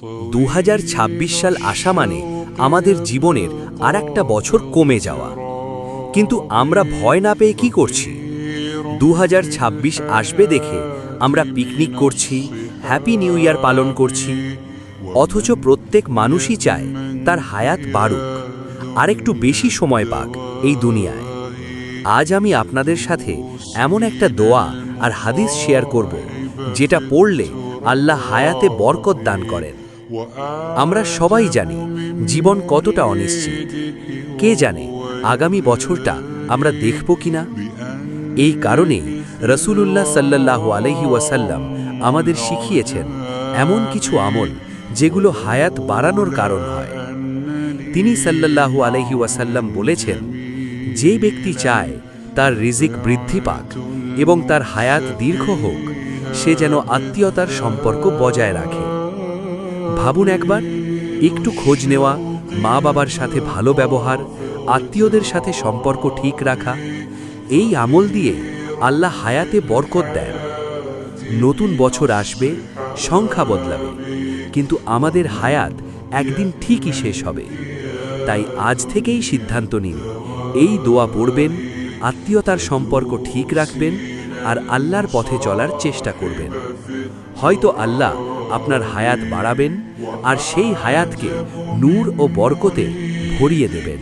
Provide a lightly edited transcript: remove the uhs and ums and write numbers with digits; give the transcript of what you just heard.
2026 সাল আসা মানে আমাদের জীবনের আর একটা বছর কমে যাওয়া। কিন্তু আমরা ভয় না পেয়ে কি করছি? 2026 আসবে দেখে আমরা পিকনিক করছি, হ্যাপি নিউ ইয়ার পালন করছি। অথচ প্রত্যেক মানুষই চায় তার হায়াত বাড়ুক, আর একটু বেশি সময় পাক এই দুনিয়ায়। আজ আমি আপনাদের সাথে এমন একটা দোয়া আর হাদিস শেয়ার করব, যেটা পড়লে আল্লাহ হায়াতে বরকত দান করেন। আমরা সবাই জানি জীবন কতটা অনিশ্চিত। কে জানে আগামী বছরটা আমরা দেখব কিনা। এই কারণেই রাসূলুল্লাহ সাল্লাল্লাহু আলাইহি ওয়াসাল্লাম আমাদের শিখিয়েছেন এমন কিছু আমল যেগুলো হায়াত বাড়ানোর কারণ হয়। তিনি সাল্লাল্লাহু আলাইহি ওয়াসাল্লাম বলেছেন, যে ব্যক্তি চায় তার রিজিক বৃদ্ধি পাক এবং তার হায়াত দীর্ঘ হোক, সে যেন আত্মীয়তার সম্পর্ক বজায় রাখে। ভাবুন একবার, একটু খোঁজ নেওয়া, মা বাবার সাথে ভালো ব্যবহার, আত্মীয়দের সাথে সম্পর্ক ঠিক রাখা, এই আমল দিয়ে আল্লাহ হায়াতে বরকত দেন। নতুন বছর আসবে, সংখ্যা বদলাবে, কিন্তু আমাদের হায়াত একদিন ঠিকই শেষ হবে। তাই আজ থেকেই সিদ্ধান্ত নিন, এই দোয়া পড়বেন, আত্মীয়তার সম্পর্ক ঠিক রাখবেন, আর আল্লাহর পথে চলার চেষ্টা করবেন। হয়তো আল্লাহ আপনার হায়াত বাড়াবেন আর সেই হায়াতকে নূর ও বরকতে ভরিয়ে দেবেন।